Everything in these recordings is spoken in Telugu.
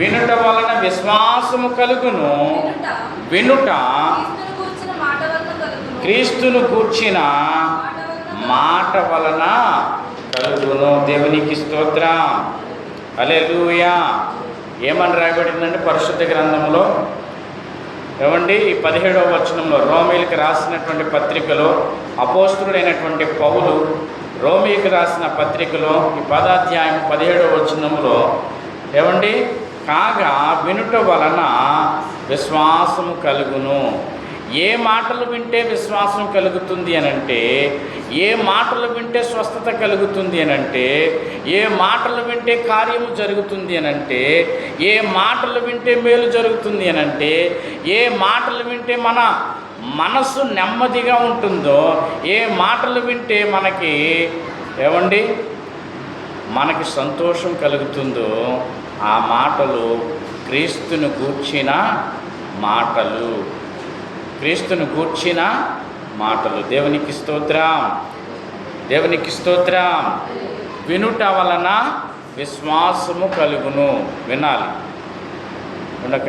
వినుట వలన విశ్వాసము కలుగును. వినుట క్రీస్తును గూర్చిన మాట వలన కలుగును. దేవునికి స్తోత్రం. హల్లెలూయా. ఏమని రాయబడిందంటే పరిశుద్ధ గ్రంథంలో ఏమండి 17వ వచనంలో, రోమీయులకు రాసినటువంటి పత్రికలో అపోస్తలుడైనటువంటి పౌలు రోమీయులకు రాసిన పత్రికలో ఈ 10వ అధ్యాయం 17వ వచనంలో ఏమండి, కాగా వినుట వలన విశ్వాసము కలుగును. ఏ మాటలు వింటే విశ్వాసం కలుగుతుంది అనంటే, ఏ మాటలు వింటే స్వస్థత కలుగుతుంది అనంటే, ఏ మాటలు వింటే కార్యము జరుగుతుంది అనంటే, ఏ మాటలు వింటే మేలు జరుగుతుంది అనంటే, ఏ మాటలు వింటే మన మనసు నెమ్మదిగా ఉంటుందో, ఏ మాటలు వింటే మనకి ఏమండి మనకి సంతోషం కలుగుతుందో ఆ మాటలు క్రీస్తును గూర్చిన మాటలు. క్రీస్తును గూర్చిన మాటలు. దేవునికి స్తోత్రం. దేవునికి స్తోత్రం. వినుట వలన విశ్వాసము కలుగును. వినాలి.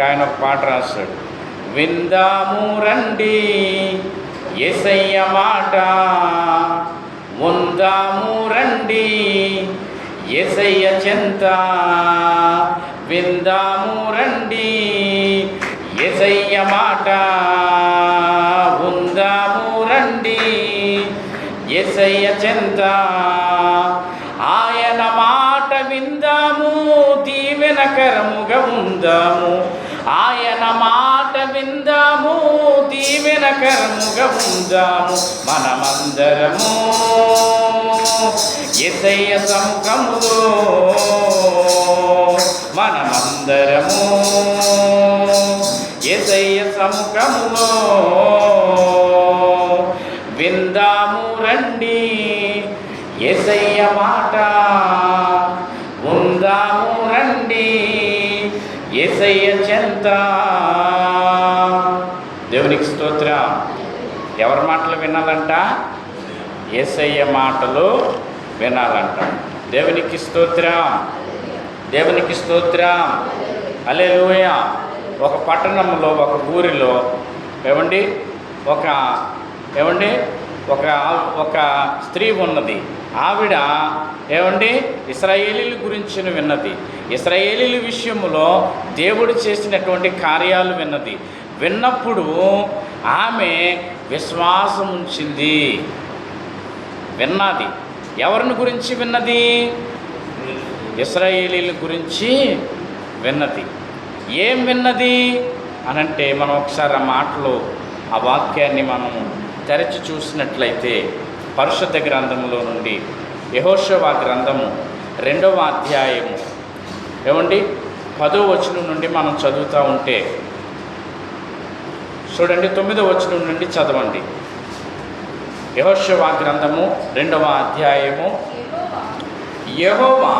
ఆయన ఒక పాట రాశాడు, విందాము రండి యేసయ్య మాట, ఉందాము రండి యేసయ్య చెంత, విందాము రండి యేసయ్య మాట, ఉందాము రండి యేసయ్య చెంత, ఆయన మాట విందాము దీవెనకరముగా ఉందాము, ఆయన మాట విందాము దీవెనకరముగా ఉందాము, మనమందరము యేసయ్య సముఖములో, మనమందరము యేసయ్య సముఖములో విందాము రండి యేసయ్య మాట, ఉందాము రండి యేసయ్య చెంత. దేవునికి స్తోత్రం. ఎవరి మాటలు వినాలంట? యేసయ్య మాటలు వినాలంట. దేవునికి స్తోత్రం. దేవునికి స్తోత్రం. హల్లెలూయా. ఒక పట్టణంలో, ఒక ఊరిలో ఏమండి ఒక స్త్రీ ఉన్నది. ఆవిడ ఏమండి ఇశ్రాయేలీల గురించి విన్నది. ఇశ్రాయేలీల విషయంలో దేవుడు చేసినటువంటి కార్యాలు విన్నది. విన్నప్పుడు ఆమె విశ్వాసం ఉంచింది. విన్నది. ఎవరిని గురించి విన్నది? ఇశ్రాయేలీల గురించి విన్నది. ఏం విన్నది అనంటే, మనం ఒకసారి ఆ మాటలు, ఆ వాక్యాన్ని మనం తెరచి చూసినట్లయితే పరిశుద్ధ గ్రంథంలో నుండి యెహోషువ గ్రంథము 2వ అధ్యాయము ఏమండి 10వ వచనం నుండి మనం చదువుతూ ఉంటే చూడండి, 9వ వచనం నుండి చదవండి. యెహోషువ గ్రంథము 2వ అధ్యాయము. యెహోవా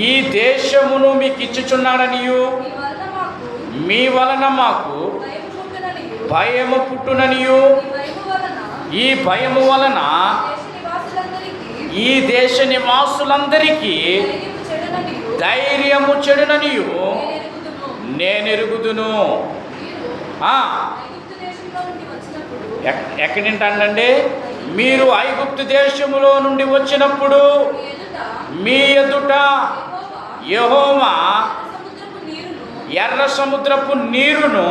ఈ దేశమును మీకు ఇచ్చుచున్నాడనియు, మీ వలన మాకు భయము పుట్టుననియు, ఈ భయము వలన ఈ దేశ నివాసులందరికీ ధైర్యము చెడుననియు నేనెరుగుదును. ఎక్కడింటండి? మీరు ఐగుప్తు దేశములో నుండి వచ్చినప్పుడు మీ ఎదుట యెహోవా ఎర్ర సముద్రపు నీరును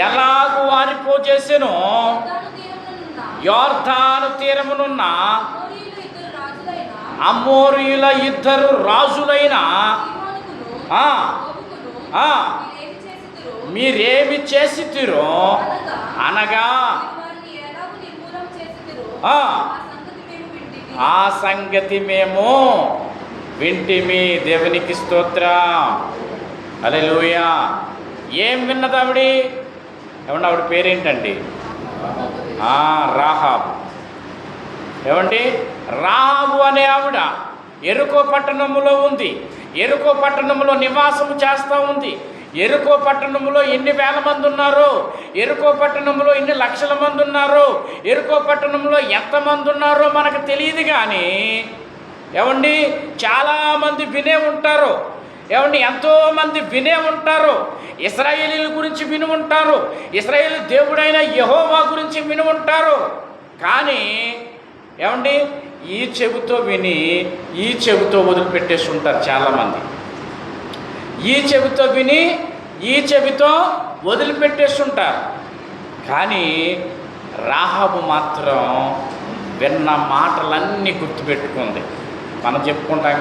ఎలాగూ ఆరిపోచేసెనో, యోర్దాను తీరమునున్న అమోరీయుల 2 రాజులైన మీరేమి చేసితిరో అనగా ఆ సంగతి మేము వింటిమి. దేవునికి స్తోత్రం. హల్లెలూయా. ఏం విన్నది ఆవిడ? ఏమండి ఆవిడ పేరేంటండి? రాహాబు. ఏమండి రాహాబు అనే ఆవిడ యెరికో పట్టణములో ఉంది. యెరికో పట్టణంలో నివాసము చేస్తూ ఉంది. యెరికో పట్టణంలో ఎన్ని వేల మంది ఉన్నారో, యెరికో పట్టణంలో ఎన్ని లక్షల మంది ఉన్నారో, యెరికో పట్టణంలో ఎంతమంది ఉన్నారో మనకు తెలియదు. కానీ ఏమండి చాలామంది వినే ఉంటారు, ఏమండి ఎంతోమంది వినే ఉంటారు. ఇశ్రాయేలీల గురించి విని ఉంటారు, ఇశ్రాయేలు దేవుడైన యెహోవా గురించి విని ఉంటారు. కానీ ఏమండి ఈ చెవితో విని ఈ చెవితో వదిలిపెట్టేసి ఉంటారు చాలామంది. ఈ చెవితో విని ఈ చెవితో వదిలిపెట్టేసి ఉంటారు. కానీ రాహాబు మాత్రం విన్న మాటలన్నీ గుర్తుపెట్టుకుంది. మనం చెప్పుకుంటాం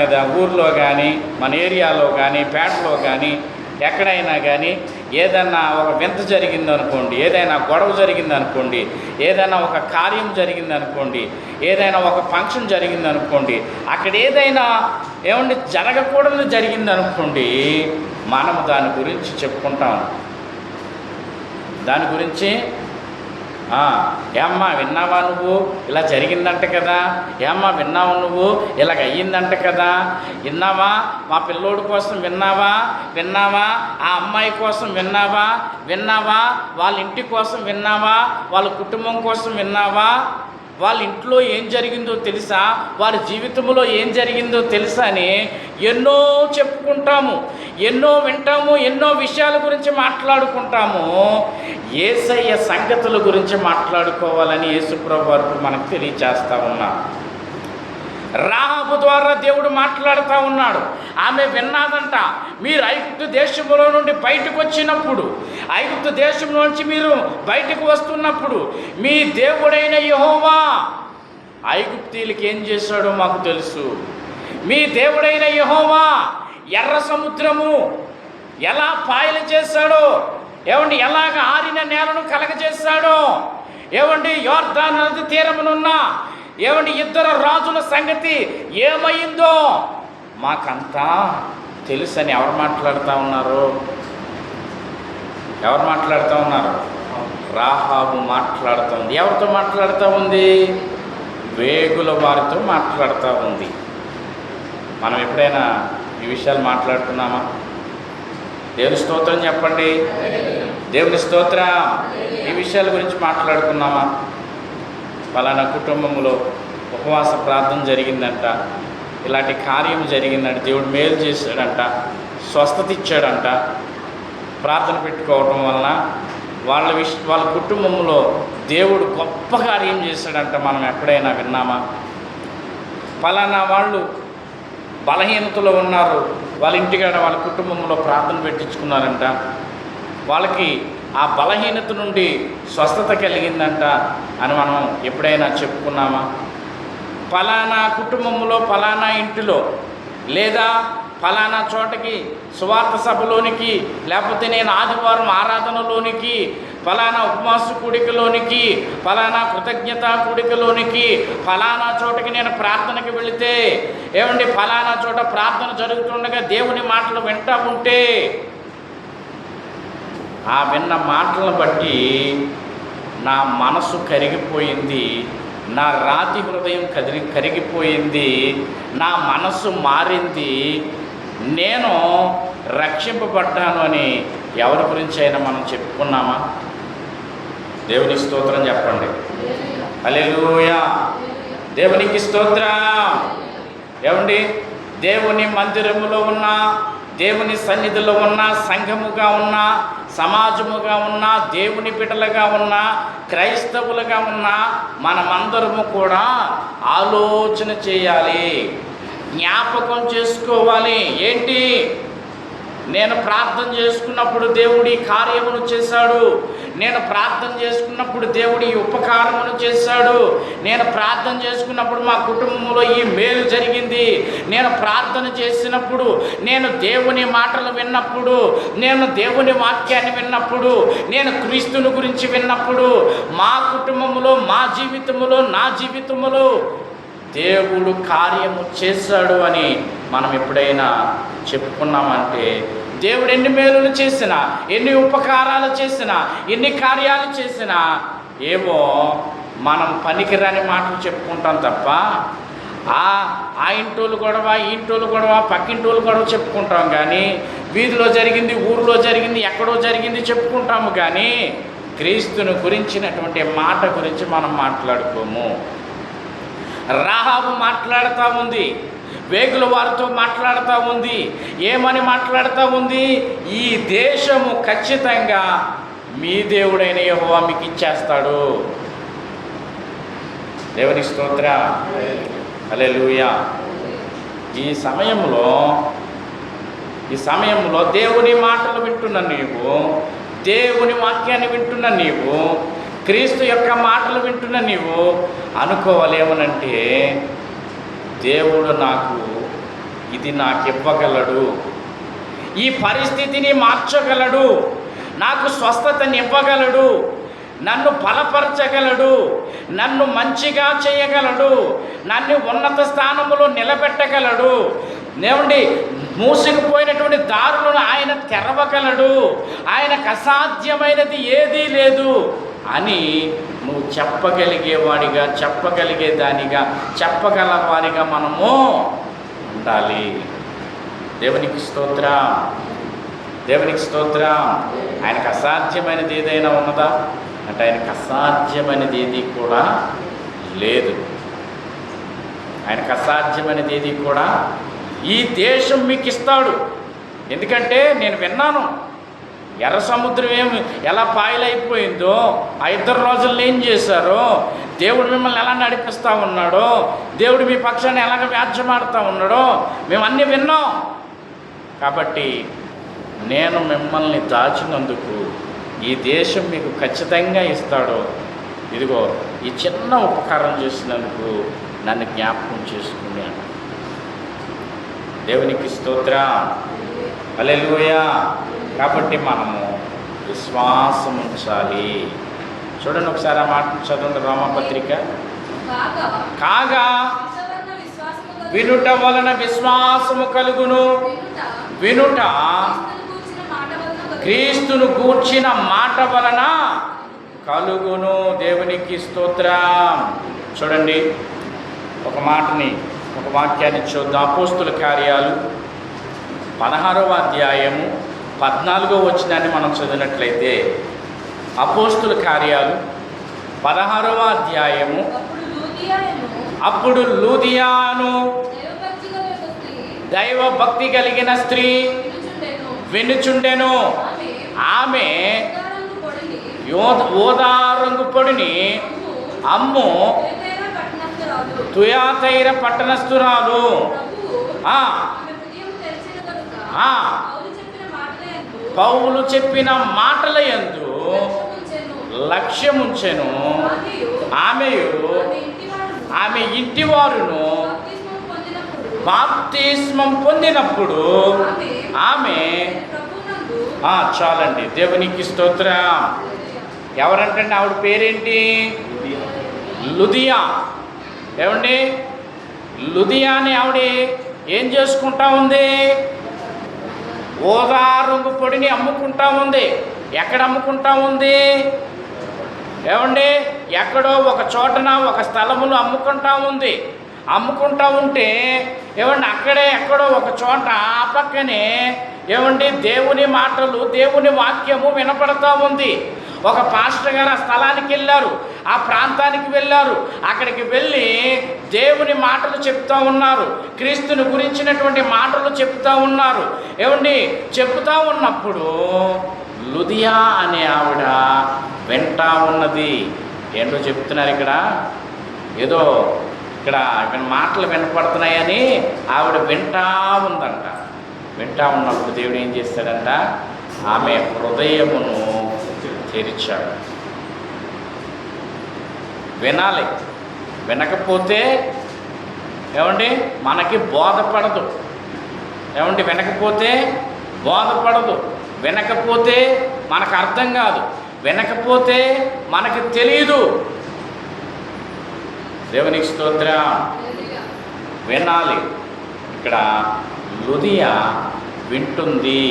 కదా ఊర్లో కానీ మన ఏరియాలో కానీ పేటలో కానీ ఎక్కడైనా కానీ ఏదైనా ఒక వింత జరిగిందనుకోండి, ఏదైనా గొడవ జరిగిందనుకోండి, ఏదైనా ఒక కార్యం జరిగిందనుకోండి, ఏదైనా ఒక ఫంక్షన్ జరిగిందనుకోండి, అక్కడ ఏదైనా ఏమండి జరగకూడదు జరిగిందనుకోండి, మనము దాని గురించి చెప్పుకుంటాం. దాని గురించి ఏమ్మా విన్నావా నువ్వు, ఇలా జరిగిందంట కదా, ఏమ్మా విన్నావు నువ్వు, ఇలాగ అయ్యిందంట కదా, విన్నావా మా పిల్లోడి కోసం విన్నావా, ఆ అమ్మాయి కోసం విన్నావా వాళ్ళ ఇంటి కోసం విన్నావా, వాళ్ళ కుటుంబం కోసం విన్నావా, వాళ్ళ ఇంట్లో ఏం జరిగిందో తెలుసా, వారి జీవితంలో ఏం జరిగిందో తెలుసా అని ఎన్నో చెప్పుకుంటాము, ఎన్నో వింటాము, ఎన్నో విషయాల గురించి మాట్లాడుకుంటాము. యేసయ్య సంగతుల గురించి మాట్లాడుకోవాలని యేసుప్రభు వారు మనకు తెలియచేస్తూ ఉన్నారు. రాహాబు ద్వారా దేవుడు మాట్లాడుతూ ఉన్నాడు. ఆమె విన్నాదంట, మీరు ఐగుప్తు దేశంలో నుండి బయటకు వచ్చినప్పుడు, ఐగుప్తు దేశంలోంచి మీరు బయటకు వస్తున్నప్పుడు మీ దేవుడైన యెహోవా ఐగుప్తీయులకి ఏం చేశాడో మాకు తెలుసు. మీ దేవుడైన యెహోవా ఎర్ర సముద్రము ఎలా పాయలు చేశాడో, ఏమండి ఎలాగ ఆరిన నేలను కలగజేశాడో, ఏమండి యోర్దాను నది తీరమునున్న ఏమండి ఇద్దరు రాజుల సంగతి ఏమైందో మాకంతా తెలుసని ఎవరు మాట్లాడుతూ ఉన్నారు? రాహాబు మాట్లాడుతుంది. ఎవరితో మాట్లాడుతూ ఉంది? వేగుల వారితో మాట్లాడుతూ ఉంది. మనం ఎప్పుడైనా ఈ విషయాలు మాట్లాడుతున్నామా? దేవుని స్తోత్రం చెప్పండి. దేవుని స్తోత్రం. ఈ విషయాల గురించి మాట్లాడుకున్నామా? పలానా కుటుంబంలో ఉపవాస ప్రార్థన జరిగిందంట, ఇలాంటి కార్యం జరిగిందంట, దేవుడు మేలు చేశాడంట, స్వస్థత ఇచ్చాడంట. ప్రార్థన పెట్టుకోవడం వలన వాళ్ళ కుటుంబంలో దేవుడు గొప్ప కార్యం చేశాడంట. మనం ఎక్కడైనా విన్నామా? పలానా వాళ్ళు బలహీనతలో ఉన్నారు, వాళ్ళ ఇంటికాడ వాళ్ళ కుటుంబంలో ప్రార్థన పెట్టించుకున్నారంట, వాళ్ళకి ఆ బలహీనత నుండి స్వస్థత కలిగిందంట అని మనం ఎప్పుడైనా చెప్పుకున్నామా? ఫలానా కుటుంబంలో ఫలానా ఇంటిలో లేదా ఫలానా చోటకి సువార్త సభలోనికి, లేకపోతే నేను ఆదివారం ఆరాధనలోనికి, ఫలానా ఉపవాస కూడికలోనికి, ఫలానా కృతజ్ఞత కూడికలోనికి, ఫలానా చోటకి నేను ప్రార్థనకి వెళితే, ఏమండి ఫలానా చోట ప్రార్థన జరుగుతుండగా దేవుని మాటలు వింటూ ఉంటే ఆ విన్న మాటలను బట్టి నా మనసు కరిగిపోయింది, నా రాతి హృదయం కరిగిపోయింది, నా మనసు మారింది, నేను రక్షింపబడ్డాను అని ఎవరి గురించి అయినా మనం చెప్పుకున్నామా? దేవుని స్తోత్రం చెప్పండి. హల్లెలూయా. దేవునికి స్తోత్రం. ఏమండి దేవుని మందిరములో ఉన్న, దేవుని సన్నిధిలో ఉన్న, సంఘముగా ఉన్న, సమాజముగా ఉన్న, దేవుని బిడ్డలుగా ఉన్న, క్రైస్తవులుగా ఉన్న మనమందరము కూడా ఆలోచన చేయాలి, జ్ఞాపకం చేసుకోవాలి. ఏంటి? నేను ప్రార్థన చేసుకున్నప్పుడు దేవుడు ఈ కార్యమును చేశాడు, నేను ప్రార్థన చేసుకున్నప్పుడు దేవుడు ఈ ఉపకారమును చేశాడు, నేను ప్రార్థన చేసుకున్నప్పుడు మా కుటుంబంలో ఈ మేలు జరిగింది, నేను ప్రార్థన చేసినప్పుడు, నేను దేవుని మాటలు విన్నప్పుడు, నేను దేవుని వాక్యాన్ని విన్నప్పుడు, నేను క్రీస్తుని గురించి విన్నప్పుడు మా కుటుంబంలో, మా జీవితంలో, నా జీవితంలో దేవుడు కార్యము చేశాడు అని మనం ఎప్పుడైనా చెప్పుకున్నామంటే, దేవుడు ఎన్ని మేలులు చేసినా, ఎన్ని ఉపకారాలు చేసినా, ఎన్ని కార్యాలు చేసినా ఏమో మనం పనికిరాని మాటలు చెప్పుకుంటాం తప్ప ఆ ఇంటోళ్ళు గొడవ, ఈ ఇంటోళ్ళు గొడవ, పక్కింటోళ్ళు గొడవ చెప్పుకుంటాం. కానీ వీధిలో జరిగింది, ఊరిలో జరిగింది, ఎక్కడో జరిగింది చెప్పుకుంటాము. కానీ క్రీస్తుని గురించినటువంటి మాట గురించి మనం మాట్లాడుకోము. రాహాబు మాట్లాడుతూ ఉంది, వేగుల వారితో మాట్లాడుతూ ఉంది. ఏమని మాట్లాడుతూ ఉంది? ఈ దేశము ఖచ్చితంగా మీ దేవుడైన యెహోవా మీకు ఇచ్చేస్తాడు. దేవుని స్తోత్రం, హల్లెలూయా. ఈ సమయంలో దేవుని మాటలు వింటున్న నీవు, దేవుని వాక్యాన్ని వింటున్న నీవు, క్రీస్తు యొక్క మాటలు వింటున్న నీవు అనుకోవాలేమనంటే, దేవుడు ఇది నాకు ఇవ్వగలడు, ఈ పరిస్థితిని మార్చగలడు, నాకు స్వస్థతని ఇవ్వగలడు, నన్ను బలపరచగలడు, నన్ను మంచిగా చేయగలడు, నన్ను ఉన్నత స్థానంలో నిలబెట్టగలడు. ఏమండి, మూసుకుపోయినటువంటి దారులను ఆయన తెరవగలడు, ఆయనకు అసాధ్యమైనది ఏదీ లేదు అని నువ్వు చెప్పగలిగేవాడిగా, చెప్పగలిగేదానిగా, చెప్పగలవారిగా మనము ఉండాలి. దేవునికి స్తోత్రం, దేవునికి స్తోత్రం. ఆయనకు అసాధ్యమైనది ఏదైనా ఉన్నదా అంటే ఆయనకు అసాధ్యమైనది ఏది కూడా లేదు. ఆయనకు అసాధ్యమైనది ఏది కూడా. ఈ దేశం మీకు ఇస్తాడు. ఎందుకంటే నేను విన్నాను, ఎర్ర సముద్రం ఎలా పాయలైపోయిందో, ఆ 2 రోజుల్లో ఏం చేశారో, దేవుడు మిమ్మల్ని ఎలా నడిపిస్తూ ఉన్నాడో, దేవుడు మీ పక్షాన్ని ఎలాగ వ్యాజ్యమాడుతూ ఉన్నాడో మేము అన్నీ విన్నాం. కాబట్టి నేను మిమ్మల్ని దాచినందుకు ఈ దేశం మీకు ఖచ్చితంగా ఇస్తాడు. ఇదిగో ఈ చిన్న ఉపకారం చేసినందుకు నన్ను జ్ఞాపకం చేసుకున్నాను. దేవునికి స్తోత్రం, హల్లెలూయా. కాబట్టి మనము విశ్వాసం ఉంచాలి. చూడండి ఒకసారి ఆ మాట చదవండి, రోమాపత్రిక. కాగా వినుట వలన విశ్వాసము కలుగును, వినుట క్రీస్తును గూర్చిన మాట వలన కలుగును. దేవునికి స్తోత్రం. చూడండి ఒక వాక్యాన్ని చూద్దాం. అపోస్తుల కార్యాలు 16వ అధ్యాయము 14వ వచనాన్ని మనం చదివినట్లయితే, అపోస్తుల కార్యాలు 16వ అధ్యాయము, అప్పుడు లూదియాను దైవ భక్తి కలిగిన స్త్రీ వినుచుండెను. ఆమె ఊదా రంగు పొడిని అమ్ము తుయాతైర పట్టణస్థురాలు. పౌలు చెప్పిన మాటల యందు లక్ష్యముంచెను. ఆమె ఇంటి వారును బాప్తిస్మం పొందినప్పుడు ఆమె చాలండి. దేవునికి స్తోత్రం. ఎవరంటే ఆవిడ పేరేంటి? లుదియా. ఏమండి, లుదియాని ఆవిడ ఏం చేసుకుంటా ఉంది? ఊదా రంగు పొడిని అమ్ముకుంటా ఉంది. ఎక్కడ అమ్ముకుంటా ఉంది? ఏమండి, ఎక్కడో ఒక చోటన ఒక స్థలములో అమ్ముకుంటా ఉంది. అమ్ముకుంటా ఉంటే ఏమండి, అక్కడే ఎక్కడో ఒక చోట ఆ పక్కనే ఏమండి దేవుని మాటలు, దేవుని వాక్యము వినపడతా ఉంది. ఒక పాస్టర్ గారు ఆ స్థలానికి వెళ్ళారు, ఆ ప్రాంతానికి వెళ్ళారు. అక్కడికి వెళ్ళి దేవుని మాటలు చెప్తూ ఉన్నారు, క్రీస్తుని గురించినటువంటి మాటలు చెప్తూ ఉన్నారు. ఏమండి, చెప్తూ ఉన్నప్పుడు లుదియా అనే ఆవిడ వింటా ఉన్నది. ఏంటో చెప్తున్నారు ఇక్కడ, ఏదో ఇక్కడ మాటలు వినపడుతున్నాయని ఆవిడ వింటా ఉందంట. వింటా ఉన్నప్పుడు దేవుడు ఏం చేస్తాడంట? ఆమె హృదయమును తెరిచాడు. వినాలి, వినకపోతే ఏమండి మనకి బోధపడదు. ఏమండి, వినకపోతే బోధపడదు, వినకపోతే మనకు అర్థం కాదు, వినకపోతే మనకి తెలియదు. దేవునికి స్తోత్రం. వినాలి. ఇక్కడ లుదియా వింటుంది,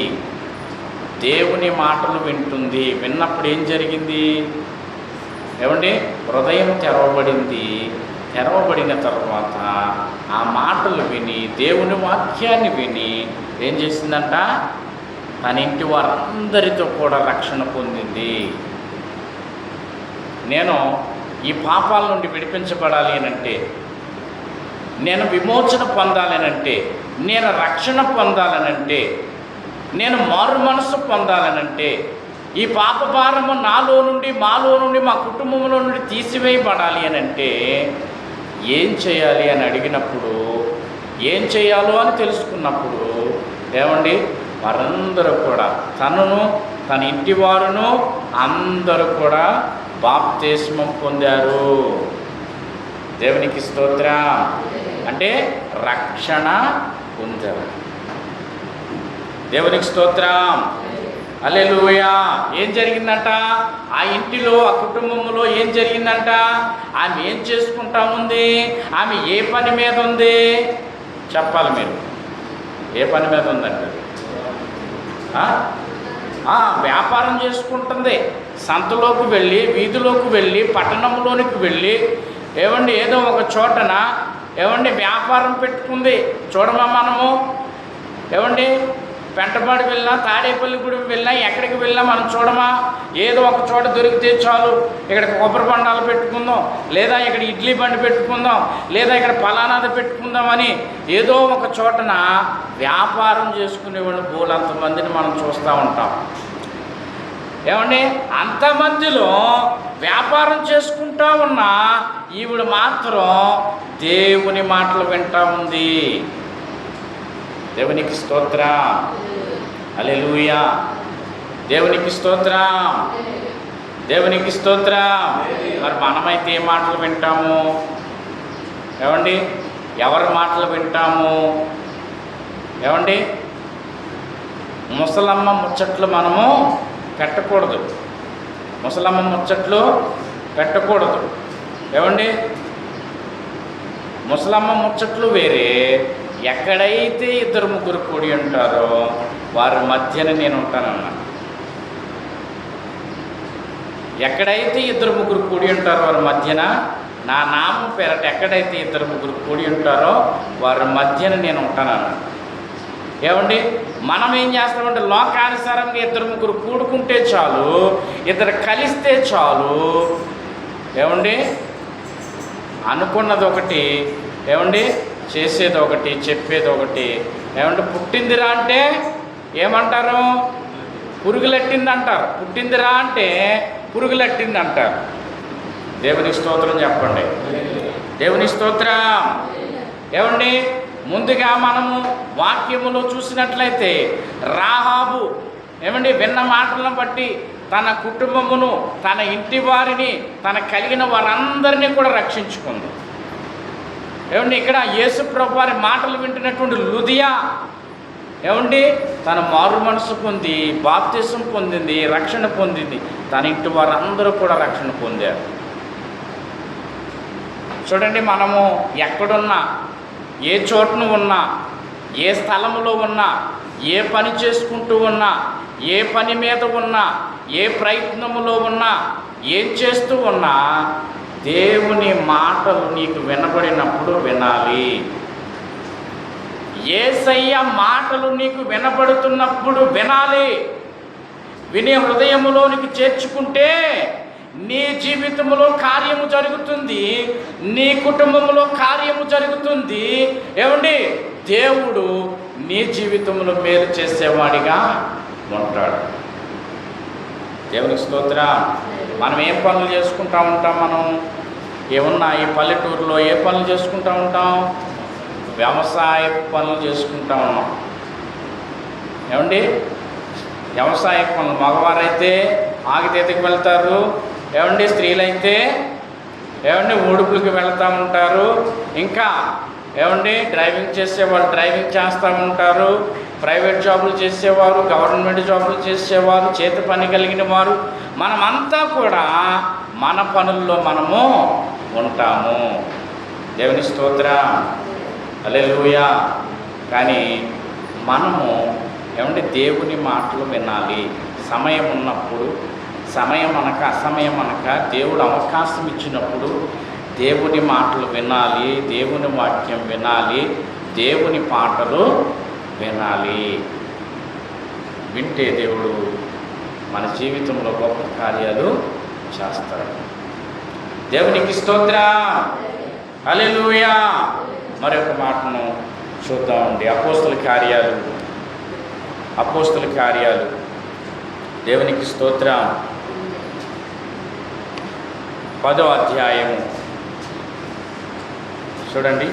దేవుని మాటలు వింటుంది. విన్నప్పుడు ఏం జరిగింది? ఏమండి, హృదయం తెరవబడింది. తెరవబడిన తర్వాత ఆ మాటలు విని, దేవుని వాక్యాన్ని విని ఏం చేసిందంట? తన ఇంటి వారందరితో కూడా రక్షణ పొందింది. నేను ఈ పాపాల నుండి విడిపించబడాలి అని అంటే నేను విమోచన పొందాలనంటే, నేను రక్షణ పొందాలనంటే, నేను మారు మనసు పొందాలనంటే, ఈ పాప భారము నాలో నుండి, మాలో నుండి, మా కుటుంబంలో నుండి తీసివేయబడాలి అని అంటే ఏం చేయాలి అని అడిగినప్పుడు, ఏం చేయాలో అని తెలుసుకున్నప్పుడు ఏమండి, వారందరూ కూడా తనను, తన ఇంటి వారును అందరూ కూడా బాప్తిస్మం పొందారు. దేవునికి స్తోత్రం. అంటే రక్షణ పొందారు. దేవునికి స్తోత్రం. హల్లెలూయా. ఏం జరిగిందంట ఆ ఇంటిలో, ఆ కుటుంబంలో ఏం జరిగిందంట? ఆమె ఏం చేసుకుంటా ఉంది? ఆమె ఏ పని మీద ఉంది చెప్పాలి మీరు. ఏ పని మీద ఉందంట? వ్యాపారం చేసుకుంటుంది. సంతలోకి వెళ్ళి, వీధిలోకి వెళ్ళి, పట్టణంలోనికి వెళ్ళి ఏమండి ఏదో ఒక చోటన ఏమండి వ్యాపారం పెట్టుకుంది. చూడమా మనము ఏమండి పెంటపాడు వెళ్ళినా, తాడేపల్లిగూడెం వెళ్ళినా, ఎక్కడికి వెళ్ళినా మనం చూడమా, ఏదో ఒక చోట దొరికితే చాలు ఇక్కడ కొబ్బరి బండాలు పెట్టుకుందాం, లేదా ఇక్కడ ఇడ్లీ బండి పెట్టుకుందాం, లేదా ఇక్కడ ఫలానాది పెట్టుకుందామని ఏదో ఒక చోటన వ్యాపారం చేసుకునేవాళ్ళు బోలంతమందిని మనం చూస్తూ ఉంటాం. ఏమండి అంతమందిలో వ్యాపారం చేసుకుంటా ఉన్నా ఈవిడ మాత్రం దేవుని మాటలు వింటా ఉంది. దేవునికి స్తోత్రం. హల్లెలూయా. దేవునికి స్తోత్రం. దేవునికి స్తోత్రం. మరి మనమైతే ఏ మాటలు వింటాము? ఏమండి ఎవరి మాటలు వింటాము? ఏమండి ముసలమ్మ ముచ్చట్లు మనము పెట్టకూడదు. ముసలమ్మ ముచ్చట్లు పెట్టకూడదు. ఏమండి ముసలమ్మ ముచ్చట్లు వేరే. ఎక్కడైతే ఇద్దరు ముగ్గురు కూడి ఉంటారో వారి మధ్యన నేను ఉంటానన్నా. ఎక్కడైతే ఇద్దరు ముగ్గురు కూడి ఉంటారో వారి మధ్యన నా నామం పేరట ఎక్కడైతే ఇద్దరు ముగ్గురు కూడి ఉంటారో వారి మధ్యన నేను ఉంటానన్నా. ఏమండి మనం ఏం చేస్తామంటే లోకానుసారంగా ఇద్దరు ముగ్గురు కూడుకుంటే చాలు, ఇద్దరు కలిస్తే చాలు. ఏమండి అనుకున్నది ఒకటి, ఏమండి చేసేది ఒకటి, చెప్పేది ఒకటి. ఏమంటే పుట్టిందిరా అంటే ఏమంటారు? పురుగులెట్టింది అంటారు. పుట్టిందిరా అంటే పురుగులెట్టింది అంటారు. దేవుని స్తోత్రం చెప్పండి. దేవుని స్తోత్రం. ఏమండి ముందుగా మనము వాక్యములో చూసినట్లయితే రాహాబు ఏమండి విన్న మాటలను బట్టి తన కుటుంబమును, తన ఇంటి వారిని, తన కలిగిన వారందరినీ కూడా రక్షించుకుంది. ఏమండి ఇక్కడ యేసు ప్రభు వారి మాటలు వింటున్నటువంటి లుదియా ఏమండి తన మారు మనసు పొంది బాప్తిసం పొందింది, రక్షణ పొందింది. తన ఇంటి వారందరూ కూడా రక్షణ పొందారు. చూడండి మనము ఎక్కడున్నా, ఏ చోటును ఉన్నా, ఏ స్థలములో ఉన్నా, ఏ పని చేసుకుంటూ ఉన్నా, ఏ పని మీద ఉన్నా, ఏ ప్రయత్నములో ఉన్నా, ఏం చేస్తూ ఉన్నా దేవుని మాటలు నీకు వినబడినప్పుడు వినాలి. యేసయ్య మాటలు నీకు వినబడుతున్నప్పుడు వినాలి. వినే హృదయములోనికి చేర్చుకుంటే నీ జీవితంలో కార్యము జరుగుతుంది, నీ కుటుంబంలో కార్యము జరుగుతుంది. ఏమండి దేవుడు నీ జీవితంలో మేలు చేసేవాడిగా ఉంటాడు. దేవునికి స్తోత్రం. మనం ఏం పనులు చేసుకుంటూ ఉంటాం? మనం ఏమన్నా ఈ పల్లెటూరులో ఏ పనులు చేసుకుంటూ ఉంటాం? వ్యవసాయ పనులు చేసుకుంటూ ఉన్నాం. ఏమండి వ్యవసాయ పనులు మగవారైతే ఆగితేతకి వెళ్తారు. ఏమండి స్త్రీలైతే ఏమండి ఊడుపులకి వెళ్తూ ఉంటారు. ఇంకా ఏమండి డ్రైవింగ్ చేసేవాళ్ళు డ్రైవింగ్ చేస్తూ ఉంటారు. ప్రైవేట్ జాబులు చేసేవారు, గవర్నమెంట్ జాబులు చేసేవారు, చేతి పని కలిగిన వారు, మనమంతా కూడా మన పనుల్లో మనము ఉంటాము. దేవుని స్తోత్రం. హల్లెలూయా. కానీ మనము ఏమంటే దేవుని మాటలు వినాలి. సమయం ఉన్నప్పుడు, సమయం అనక అసమయం అనక దేవుడు అవకాశం ఇచ్చినప్పుడు దేవుని మాటలు వినాలి, దేవుని వాక్యం వినాలి, దేవుని పాటలు వినాలి. వింటే దేవుడు మన జీవితంలో గొప్ప కార్యాలు చేస్తాడు. దేవునికి స్తోత్రం. హల్లెలూయా. మరొక మాటను చూద్దామండి. అపోస్తల కార్యాలు దేవునికి స్తోత్రం. 10వ అధ్యాయము చూడండి.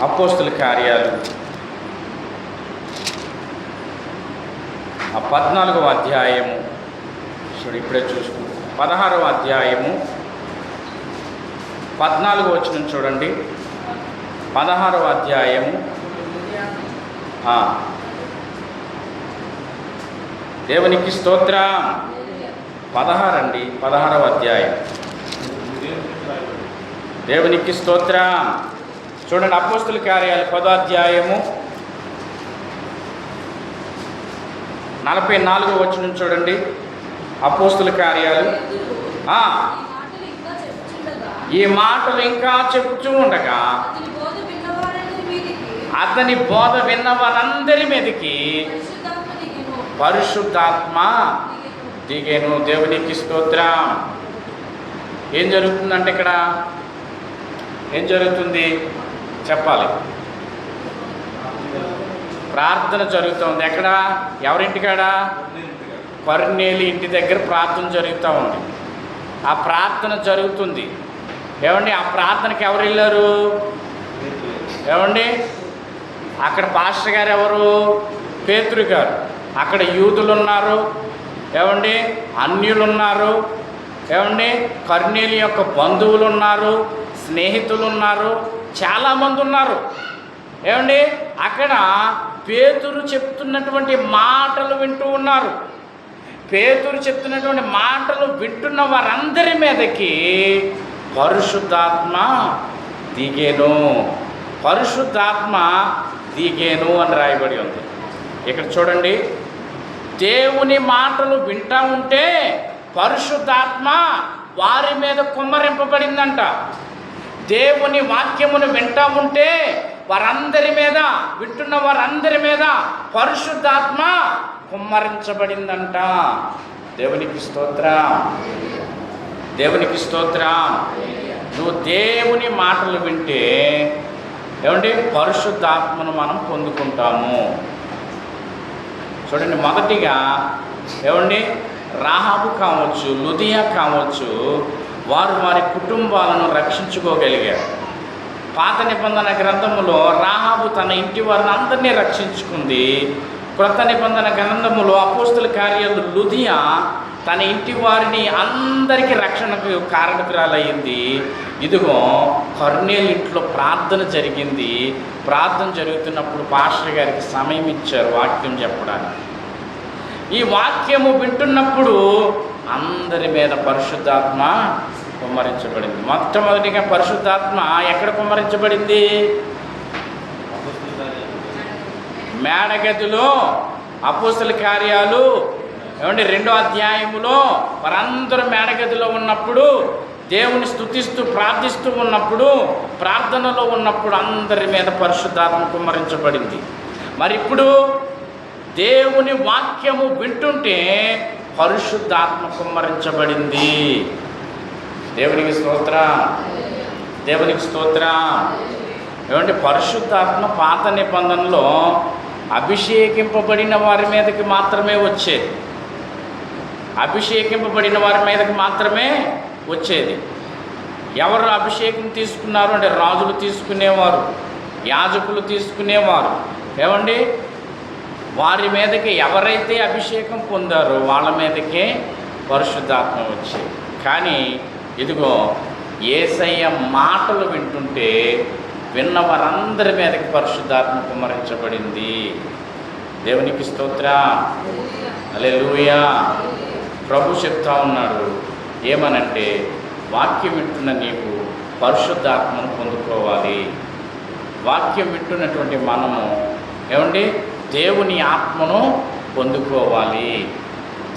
అపోస్తల కార్యాలు 14వ అధ్యాయము చూడు, ఇప్పుడే చూసుకుంటాం. 16వ అధ్యాయము 14వ వచనం చూడండి. 16వ అధ్యాయము దేవునికి స్తోత్రం. 16 అండి, 16వ అధ్యాయం. దేవునికి స్తోత్రం. చూడండి, అపోస్తల కార్యాలు 10వ అధ్యాయము 44వ వచనం చూడండి. అపోస్తల కార్యాలు ఈ మాటలు ఇంకా చెప్పుచూ ఉండగా అతని బోధ విన్న వారందరి మీదకి పరిశుద్ధాత్మ దిగేను. దేవునికి స్తోత్రం. ఏం జరుగుతుందంటే ఇక్కడ ఏం జరుగుతుంది చెప్పాలి. ప్రార్థన జరుగుతుంది. ఎక్కడ? ఎవరింటికాడ? కొర్నేలి ఇంటి దగ్గర ప్రార్థన జరుగుతూ ఉంది. ఆ ప్రార్థన జరుగుతుంది. ఏమండి, ఆ ప్రార్థనకి ఎవరు వెళ్ళారు? ఏమండి, అక్కడ పాస్టర్ గారు ఎవరు? పేతురు గారు. అక్కడ యూదులు ఉన్నారు, ఏమండి, అన్యులు ఉన్నారు, ఏమండి, కొర్నేలి యొక్క బంధువులు ఉన్నారు, స్నేహితులు ఉన్నారు, చాలామంది ఉన్నారు. ఏమండి, అక్కడ పేతురు చెప్తున్నటువంటి మాటలు వింటూ ఉన్నారు. పేతురు చెప్తున్నటువంటి మాటలు వింటున్న వారందరి మీదకి పరిశుద్ధాత్మ దిగేను. పరిశుద్ధాత్మ దిగేను అని రాయబడి ఉంది. ఇక్కడ చూడండి, దేవుని మాటలు వింటూ ఉంటే పరిశుద్ధాత్మ వారి మీద కుమ్మరింపబడిందంట. దేవుని వాక్యమును వింటూ ఉంటే వారందరి మీద, వింటున్న వారందరి మీద పరిశుద్ధాత్మ కుమ్మరించబడిందంట. దేవునికి స్తోత్రం. దేవునికి స్తోత్రం. నువ్వు దేవుని మాటలు వింటే ఏమంటే పరిశుద్ధాత్మను మనం పొందుకుంటాము. చూడండి, మొదటిగా ఏమండి, రాహాబు కావచ్చు, లుదియా కావచ్చు, వారు వారి కుటుంబాలను రక్షించుకోగలిగారు. పాత నిబంధన గ్రంథములో రాహాబు తన ఇంటి వారిని అందరినీ రక్షించుకుంది. క్రొత్త నిబంధన గ్రంథములో అపోస్తల కార్యాలు లుదియా తన ఇంటి వారిని అందరికీ రక్షణకు కారణకురాలయ్యింది. ఇదిగో కొర్నేలి ఇంట్లో ప్రార్థన జరిగింది. ప్రార్థన జరుగుతున్నప్పుడు పాస్టర్ గారికి సమయం ఇచ్చారు వాక్యం చెప్పడానికి. ఈ వాక్యము వింటున్నప్పుడు అందరి మీద పరిశుద్ధాత్మ కుమ్మరించబడింది. మొట్టమొదటిగా పరిశుద్ధాత్మ ఎక్కడ కుమ్మరించబడింది? మేడగదిలో. అపోస్తల కార్యాలు ఏమంటే 2వ అధ్యాయములో వారందరూ మేడగదిలో ఉన్నప్పుడు, దేవుని స్తుతిస్తూ ప్రార్థిస్తూ ఉన్నప్పుడు, ప్రార్థనలో ఉన్నప్పుడు అందరి మీద పరిశుద్ధాత్మ కుమ్మరించబడింది. మరి ఇప్పుడు దేవుని వాక్యము వింటుంటే పరిశుద్ధాత్మ కుమ్మరించబడింది. దేవునికి స్తోత్రం. దేవునికి స్తోత్రం. ఏమంటే పరిశుద్ధాత్మ పాత నిబంధనలో అభిషేకింపబడిన వారి మీదకి మాత్రమే వచ్చేది. అభిషేకింపబడిన వారి మీదకి మాత్రమే వచ్చేది. ఎవరు అభిషేకం తీసుకున్నారు అంటే రాజులు తీసుకునేవారు, యాజకులు తీసుకునేవారు. ఏమండి, వారి మీదకి ఎవరైతే అభిషేకం పొందారో వాళ్ళ మీదకే పరిశుద్ధాత్మ వచ్చేది. కానీ ఇదిగో యేసయ్య మాటలు వింటుంటే విన్న వారందరి మీదకి పరిశుద్ధాత్మ కుమ్మరించబడింది. దేవునికి స్తోత్రం. హల్లెలూయా. ప్రభు చెప్తా ఉన్నాడు ఏమనంటే, వాక్యం వింటున్న నీవు పరిశుద్ధాత్మను పొందుకోవాలి. వాక్యం వింటున్నటువంటి మనము ఏమండి దేవుని ఆత్మను పొందుకోవాలి.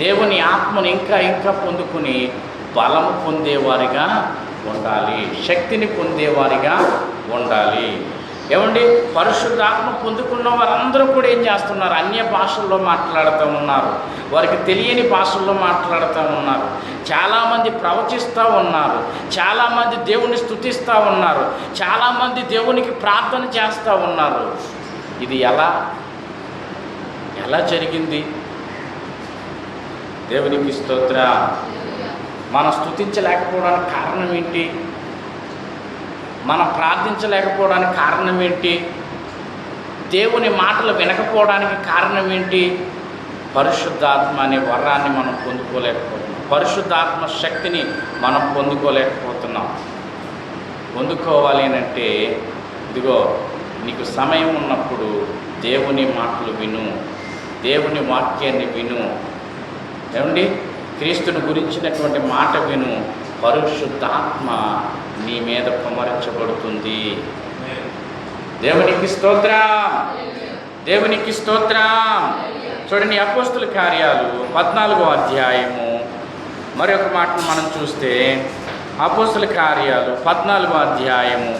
దేవుని ఆత్మను ఇంకా ఇంకా పొందుకుని బలము పొందేవారిగా ఉండాలి, శక్తిని పొందేవారిగా ఉండాలి. ఏమండి, పరిశుద్ధాత్మ పొందుకున్న వారందరూ కూడా ఏం చేస్తున్నారు? అన్య భాషల్లో మాట్లాడుతూ ఉన్నారు, వారికి తెలియని భాషల్లో మాట్లాడుతూ ఉన్నారు. చాలామంది ప్రవచిస్తూ ఉన్నారు, చాలామంది దేవుని స్తుతిస్తూ ఉన్నారు, చాలామంది దేవునికి ప్రార్థన చేస్తూ ఉన్నారు. ఇది ఎలా జరిగింది? దేవునికి స్తోత్రం. మనం స్తుతించలేకపోవడానికి కారణం ఏంటి? మనం ప్రార్థించలేకపోవడానికి కారణం ఏంటి? దేవుని మాటలు వినకపోవడానికి కారణం ఏంటి? పరిశుద్ధాత్మ అనే వరాన్ని మనం పొందుకోలేకపోతున్నాం, పరిశుద్ధాత్మ శక్తిని మనం పొందుకోలేకపోతున్నాం. పొందుకోవాలి అంటే ఇదిగో, నీకు సమయం ఉన్నప్పుడు దేవుని మాటలు విను, దేవుని వాక్యాన్ని విను. ఏమండి, క్రీస్తుని గురించినటువంటి మాట విను. పరిశుద్ధాత్మ నీ మీద కుమ్మరించబడుతుంది. దేవునికి స్తోత్రం, దేవునికి స్తోత్రం. చూడండి, అపోస్తుల కార్యాలు 14వ అధ్యాయము మరొక మాటను మనం చూస్తే, అపోస్తుల కార్యాలు 14వ అధ్యాయము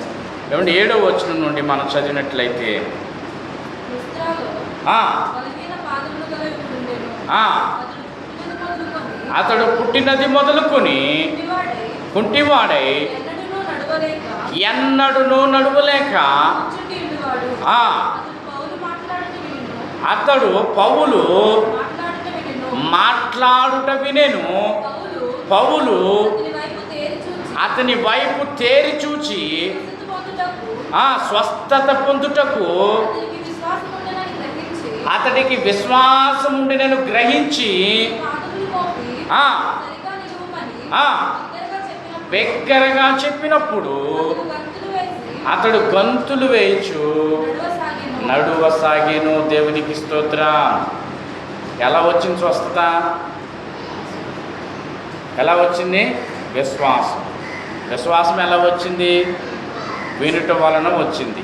ఏమండి 7వ వచనం నుండి మనం చదివినట్లయితే, అతడు పుట్టినది మొదలుకొని కుంటివాడై ఎన్నడూ నడవలేక అతడు పౌలు మాట్లాడుట వినెను. పౌలు అతని వైపు తేరి చూచి స్వస్థత పొందుటకు అతడికి విశ్వాసం ఉండినను గ్రహించి బిగ్గరగా చెప్పినప్పుడు అతడు గంతులు వేయచ్చు నడువసాగేను. దేవునికి స్తోత్రం. ఎలా వచ్చింది స్వస్థత? ఎలా వచ్చింది? విశ్వాసం ఎలా వచ్చింది? వినటం వలన వచ్చింది.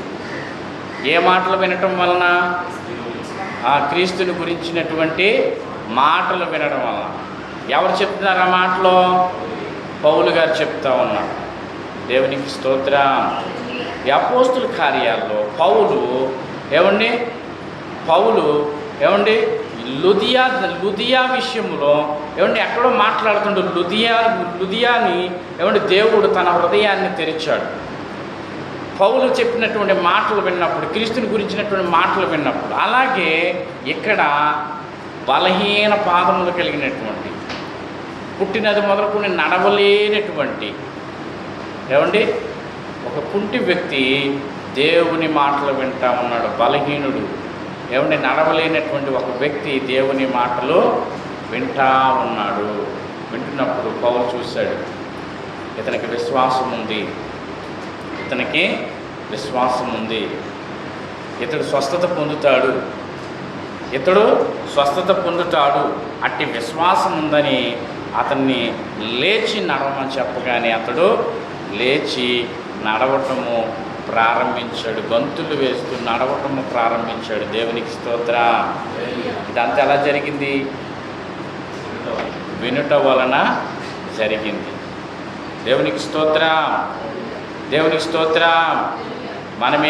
ఏ మాటలు వినటం వలన? క్రీస్తుని గురించినటువంటి మాటలు వినడం వలన. ఎవరు చెప్తున్నారు ఆ మాటలో? పౌలు గారు చెప్తా ఉన్నారు. దేవునికి స్తోత్రం. ఈ అపోస్తుల కార్యాల్లో పౌలు ఏమండి లుదియా విషయంలో ఎక్కడో మాట్లాడుతుండే లుదియాని దేవుడు తన హృదయాన్ని తెరిచాడు. పౌలు చెప్పినటువంటి మాటలు విన్నప్పుడు, క్రీస్తుని గురించినటువంటి మాటలు విన్నప్పుడు, అలాగే ఇక్కడ బలహీన పాదములు కలిగినటువంటి, పుట్టినది మొదలుకొని నడవలేనటువంటి ఒక కుంటి వ్యక్తి దేవుని మాటలు వింటా ఉన్నాడు. బలహీనుడు నడవలేనటువంటి ఒక వ్యక్తి దేవుని మాటలు వింటా ఉన్నాడు. వింటున్నప్పుడు పౌలు చూశాడు, ఇతనికి విశ్వాసం ఉంది, ఇతడు స్వస్థత పొందుతాడు, అట్టి విశ్వాసం ఉందని అతన్ని లేచి నడవమని చెప్పగానే అతడు లేచి నడవటము ప్రారంభించాడు. గంతులు వేస్తూ నడవటము ప్రారంభించాడు. దేవునికి స్తోత్రం. ఇదంతా ఎలా జరిగింది? వినుట వలన జరిగింది. దేవునికి స్తోత్రం. మనం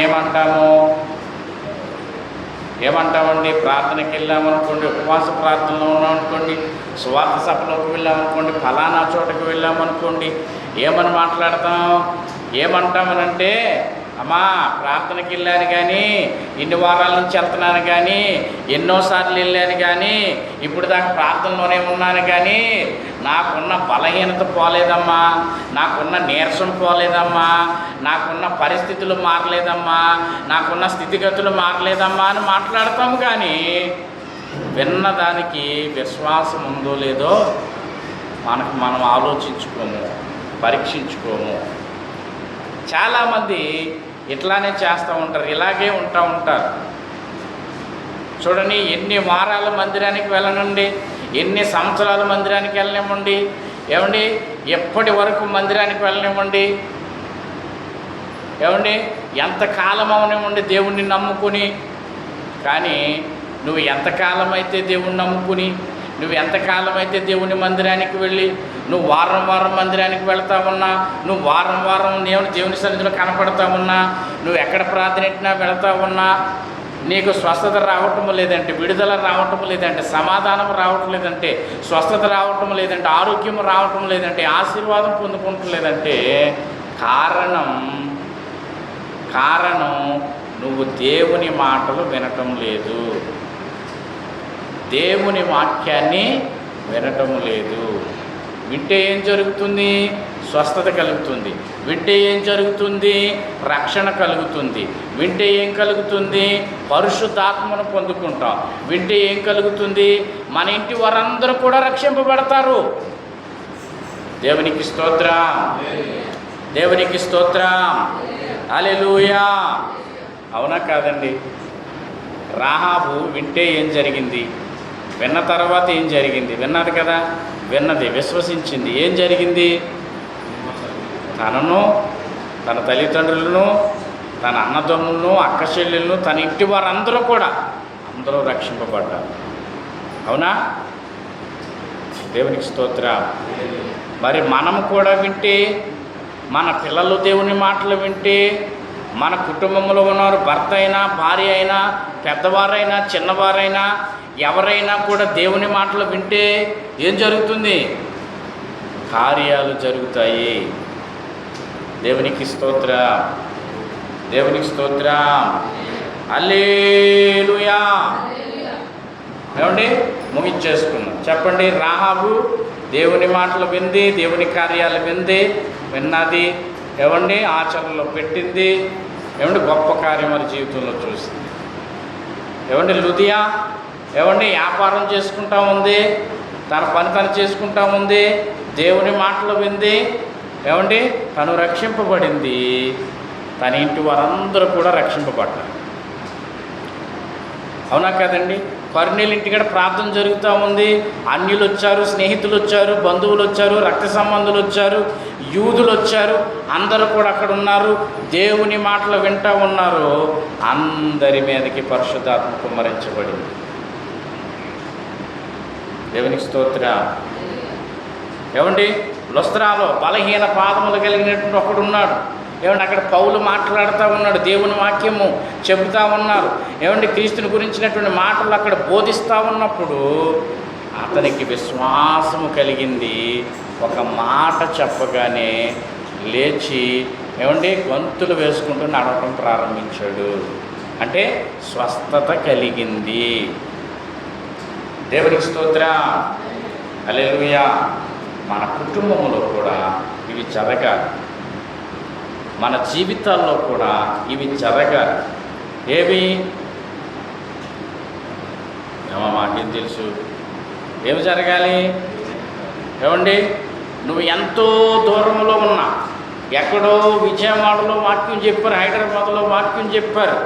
ఏమంటామండి? ప్రార్థనకి వెళ్ళామనుకోండి, ఉపవాస ప్రార్థనలో ఉన్నామనుకోండి, సువార్త సభలోకి వెళ్ళామనుకోండి, ఫలానా చోటకి వెళ్ళామనుకోండి, ఏమని ఏమంటామనంటే, అమ్మా ప్రార్థనకి వెళ్ళాను కానీ, ఇన్ని వారాల నుంచి వెళ్తున్నాను కానీ, ఎన్నోసార్లు వెళ్ళాను కానీ, ఇప్పుడు దాకా ప్రార్థనలోనే ఉన్నాను కానీ నాకున్న బలహీనత పోలేదమ్మా, నాకున్న నీరసం పోలేదమ్మా, నాకున్న పరిస్థితులు మారలేదమ్మా, నాకున్న స్థితిగతులు మారలేదమ్మా అని మాట్లాడతాము. కానీ విన్నదానికి విశ్వాసం ఉందో లేదో మనం ఆలోచించుకోము, పరీక్షించుకోము. చాలామంది ఇట్లానే చేస్తూ ఉంటారు, ఇలాగే ఉంటారు. చూడండి, ఎన్ని వారాల మందిరానికి వెళ్ళనండి, ఎన్ని సంవత్సరాల మందిరానికి వెళ్ళనివ్వండి, ఎప్పటి వరకు మందిరానికి వెళ్ళనివ్వండి, ఎంతకాలం అవనివ్వండి దేవుణ్ణి నమ్ముకుని. కానీ నువ్వు ఎంతకాలం అయితే దేవుణ్ణి నమ్ముకుని, నువ్వు ఎంతకాలం అయితే దేవుని మందిరానికి వెళ్ళి నువ్వు వారం వారం మందిరానికి వెళ్తా ఉన్నా, నువ్వు వారం వారం దేవుని సన్నిధిలో కనపడతా ఉన్నా, నువ్వు ఎక్కడ ప్రార్థన వెళ్తా ఉన్నా, నీకు స్వస్థత రావటం లేదంటే, విడుదల రావటం లేదంటే, సమాధానం రావటం లేదంటే, స్వస్థత రావటం లేదంటే, ఆరోగ్యం రావటం లేదంటే, ఆశీర్వాదం పొందుకుంటం లేదంటే కారణం నువ్వు దేవుని మాటలు వినటం లేదు, దేవుని వాక్యాన్ని వినటం లేదు. వింటే ఏం జరుగుతుంది? స్వస్థత కలుగుతుంది. వింటే ఏం జరుగుతుంది? రక్షణ కలుగుతుంది. వింటే ఏం కలుగుతుంది? పరిశుద్ధాత్మను పొందుకుంటాం. వింటే ఏం కలుగుతుంది? మన ఇంటి వారందరూ కూడా రక్షింపబడతారు. దేవునికి స్తోత్రం, దేవునికి స్తోత్రం, హల్లెలూయా. అవునా కాదండి? రాహాబు వింటే ఏం జరిగింది? విన్న తర్వాత ఏం జరిగింది? విన్నది కదా, విన్నది, విశ్వసించింది. ఏం జరిగింది? తనను, తన తల్లిదండ్రులను, తన అన్నదమ్ములను, అక్క చెల్లెలను, తన ఇంటి వారందరూ కూడా అందరూ రక్షింపబడ్డారు. అవునా? దేవునికి స్తోత్రం. మరి మనం కూడా వింటే, మన పిల్లలు దేవుని మాటలు వింటే, మన కుటుంబంలో ఉన్నారు, భర్త అయినా, భార్య అయినా, పెద్దవారైనా, చిన్నవారైనా, ఎవరైనా కూడా దేవుని మాటలు వింటే ఏం జరుగుతుంది? కార్యాలు జరుగుతాయి. దేవునికి స్తోత్రం, దేవునికి స్తోత్రం, హల్లెలూయా. ఏమండి, ముగించేసుకున్నాం. చెప్పండి. రాహాబు దేవుని మాటలు వింది, దేవుని కార్యాలు విన్నది, ఏమండి, ఆచరణలో పెట్టింది, ఏమండి, గొప్ప కార్యములు జీవితంలో చూసింది. ఏమండి, లుదియా ఏమండి వ్యాపారం చేసుకుంటా ఉంది, తన పని తను చేసుకుంటా ఉంది, దేవుని మాటలు వింది, ఏమండి, తను రక్షింపబడింది, తన ఇంటి వారందరూ కూడా రక్షింపబడ్డారు. అవునా కదండి? కొర్నేలు ఇంటికాడ ప్రార్థన జరుగుతూ ఉంది. అన్యులు వచ్చారు, స్నేహితులు వచ్చారు, బంధువులు వచ్చారు, రక్త సంబంధులు వచ్చారు, యూదులు వచ్చారు, అందరూ కూడా అక్కడ ఉన్నారు, దేవుని మాటలు వింటూ ఉన్నారు. అందరి మీదకి పరిశుద్ధాత్మ కుమ్మరించబడింది. దేవునికి స్తోత్రం. ఏమండి, లుస్త్రాలో బలహీన పాదములు కలిగినటువంటి ఒకడు ఉన్నాడు. ఏమంటే అక్కడ పౌలు మాట్లాడుతూ ఉన్నాడు, దేవుని వాక్యము చెబుతూ ఉన్నారు. ఏమంటే క్రీస్తుని గురించినటువంటి మాటలు అక్కడ బోధిస్తూ ఉన్నప్పుడు అతనికి విశ్వాసము కలిగింది. ఒక మాట చెప్పగానే లేచి ఏమంటే గంతులు వేసుకుంటూ నడవటం ప్రారంభించాడు. అంటే స్వస్థత కలిగింది. దేవునికి స్తోత్రం, హల్లెలూయా. మన కుటుంబంలో కూడా ఇవి జరగాలి, మన జీవితాల్లో కూడా ఇవి జరగాలి. ఏవి? మాకేం తెలుసు ఏమి జరగాలి? ఏమండి, నువ్వు ఎంతో దూరంలో ఉన్నా, ఎక్కడో విజయవాడలో వాక్యం చెప్పారు, హైదరాబాద్లో వాక్యం చెప్పారు,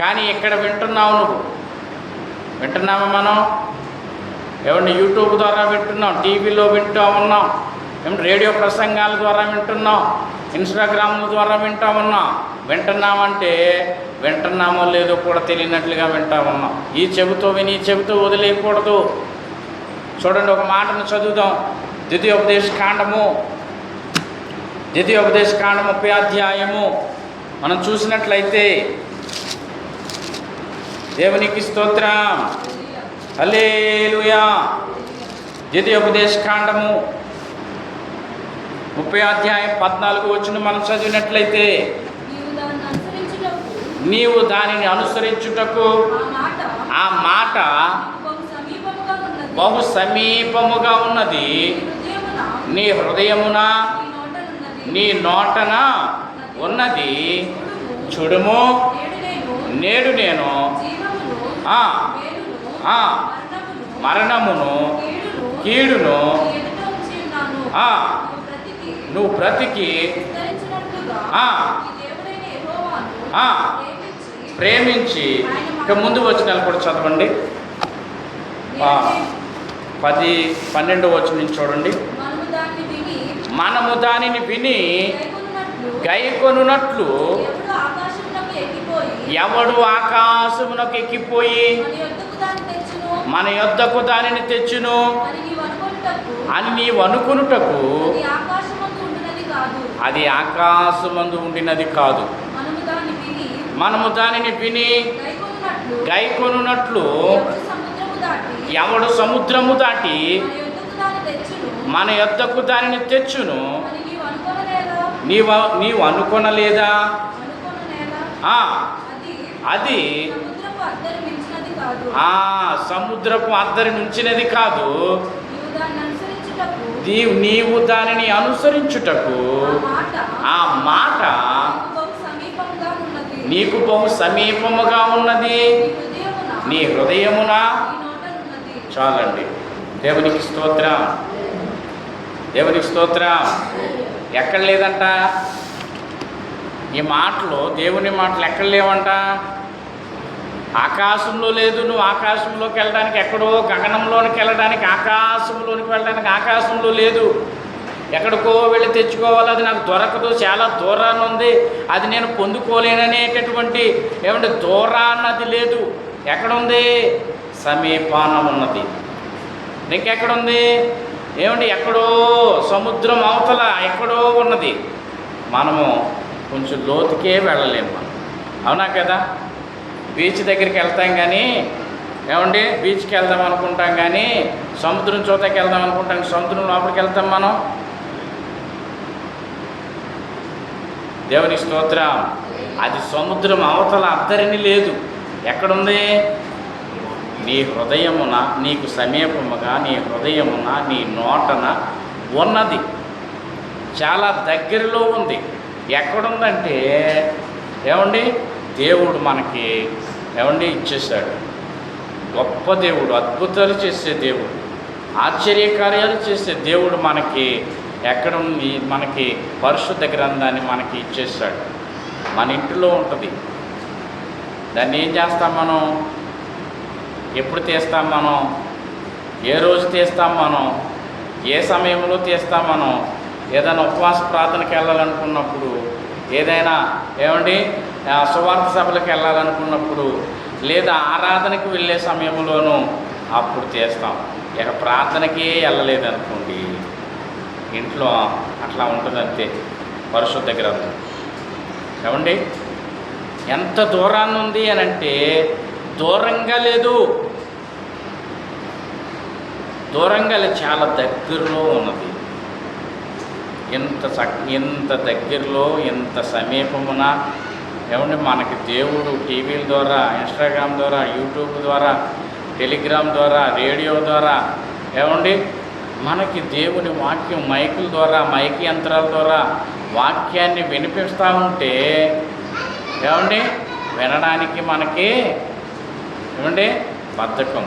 కానీ ఇక్కడ వింటున్నావు. నువ్వు వింటున్నావా? మనం ఏమండి యూట్యూబ్ ద్వారా వింటున్నాం, టీవీలో వింటూ ఉన్నాం, ఏమంటే రేడియో ప్రసంగాల ద్వారా వింటున్నాం, ఇన్స్టాగ్రామ్ల ద్వారా వింటూ ఉన్నాం. వింటున్నామంటే వింటున్నామో లేదో కూడా తెలియనట్లుగా వింటూ ఉన్నాం. ఈ చెబుతూ విని చెబుతూ వదిలేయకూడదు. చూడండి, ఒక మాటను చదువుదాం. ద్వితీయోపదేశ కాండము 30వ అధ్యాయము మనం చూసినట్లయితే, దేవునికి స్తోత్రం, హల్లెలూయా. ద్వితీయోపదేశ కాండము 30వ అధ్యాయం 14వ వచనం మనం చదివినట్లయితే, నీవు దానిని అనుసరించుటకు ఆ మాట బహు సమీపముగా ఉన్నది, నీ హృదయమున నీ నోటన ఉన్నది. చూడుము, నేడు నేను మరణమును కీడును నువ్వు బ్రతికి ప్రేమించి. ఇక ముందు వచనాలు కూడా చదవండి. 10-12 వచనం చూడండి. మనము దానిని విని గైకొనున్నట్లు ఎవడు ఆకాశమునకు ఎక్కిపోయి మన యొద్దకు దానిని తెచ్చును అని నీవు అనుకొనుటకు అది ఆకాశమందు ఉండినది కాదు. మనము దానిని విని గైకొనున్నట్లు ఎవడు సముద్రము దాటి మన యొద్దకు దానిని తెచ్చును నీవు అనుకొనలేదా? అది సముద్రపు అద్దరి మించినది కాదు. నీవు దానిని అనుసరించుటకు ఆ మాట నీకు బహు సమీపముగా ఉన్నది, నీ హృదయమున. చాలండి. దేవునికి స్తోత్రం, దేవునికి స్తోత్రం. ఎక్కడ లేదంట ఈ మాటలు, దేవుని మాటలు ఎక్కడ లేవంట. ఆకాశంలో లేదు. నువ్వు ఆకాశంలోకి వెళ్ళడానికి, ఎక్కడో గగనంలోనికి వెళ్ళడానికి, ఆకాశంలోనికి వెళ్ళడానికి ఆకాశంలో లేదు. ఎక్కడికో వెళ్ళి తెచ్చుకోవాలి, అది నాకు దొరకదు, చాలా దూరాన్ని ఉంది, అది నేను పొందుకోలేననేటటువంటి దూరాన్నది లేదు. ఎక్కడుంది? సమీపాన ఉన్నది. ఇంకెక్కడుంది? ఎక్కడో సముద్రం అవతల ఎక్కడో ఉన్నది. మనము కొంచెం లోతుకే వెళ్ళలేము. అవునా కదా? బీచ్ దగ్గరికి వెళ్తాం కానీ బీచ్కి వెళ్దాం అనుకుంటాం, కానీ సముద్రం చూతకి వెళ్దాం అనుకుంటాం, సముద్రం లోపలికి వెళ్తాం మనం. దేవుని స్తోత్రం. అది సముద్రం అవతల అద్దరిని లేదు. ఎక్కడుంది? నీ హృదయమున, నీకు సమీపముగా, నీ హృదయమున, నీ నోటన ఉన్నది. చాలా దగ్గరలో ఉంది. ఎక్కడుందంటే దేవుడు మనకి ఇచ్చేశాడు. గొప్ప దేవుడు, అద్భుతాలు చేసే దేవుడు, ఆశ్చర్యకార్యాలు చేసే దేవుడు మనకి ఎక్కడుంది? మనకి పరిశుద్ధ గ్రంథాన్ని మనకి ఇచ్చేశాడు. మన ఇంటిలో ఉంటుంది. దాన్ని ఏం చేస్తాం మనం? ఎప్పుడు తీస్తాం మనం? ఏ రోజు తీస్తాం మనం? ఏ సమయంలో తీస్తాం మనం? ఏదైనా ఉపవాస ప్రార్థనకి వెళ్ళాలనుకున్నప్పుడు, ఏదైనా సువార్త సభలకు వెళ్ళాలనుకున్నప్పుడు, లేదా ఆరాధనకు వెళ్ళే సమయంలోనూ అప్పుడు తీస్తాం. ఇక ప్రార్థనకే వెళ్ళలేదనుకోండి, ఇంట్లో అట్లా ఉంటుందంతే పరిశుద్ధ గ్రంథం. ఎంత దూరాన్ని ఉంది అని అంటే దూరంగా లేదు, దూరంగా చాలా దగ్గరలో ఉన్నది. ఎంత దగ్గరలో, ఎంత సమీపమున మనకి దేవుడు టీవీల ద్వారా, ఇన్స్టాగ్రామ్ ద్వారా, యూట్యూబ్ ద్వారా, టెలిగ్రామ్ ద్వారా, రేడియో ద్వారా మనకి దేవుని వాక్యం మైకుల ద్వారా, మైక్ యంత్రాల ద్వారా వాక్యాన్ని వినిపిస్తూ ఉంటే వినడానికి మనకి బద్ధకం.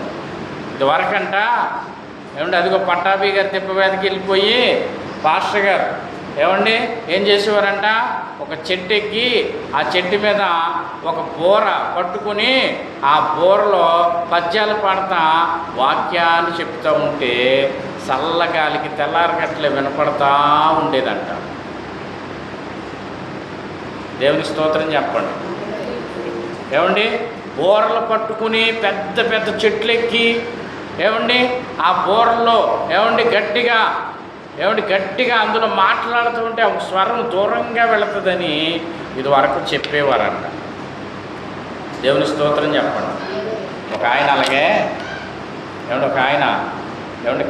ఇదివరకంట అదిగో పట్టాభి గారు తిప్పవేదకి వెళ్ళిపోయి పాస్టర్ గారు ఏం చేసేవారంట, ఒక చెట్టు ఎక్కి ఆ చెట్టు మీద ఒక బోర పట్టుకుని ఆ బోరలో పద్యాలు పాడుతా వాక్యాన్ని చెప్తూ ఉంటే చల్లగాలికి తెల్లారగట్లే వినపడతా ఉండేదంట. దేవుని స్తోత్రం చెప్పండి. బోరలు పట్టుకుని పెద్ద పెద్ద చెట్లు ఎక్కి ఆ బోరల్లో గట్టిగా అందులో మాట్లాడుతూ ఉంటే ఒక స్వరం దూరంగా వెళుతుందని ఇది వరకు చెప్పేవారంట. దేవుని స్తోత్రం చెప్పండి. ఒక ఆయన అలాగే ఒక ఆయన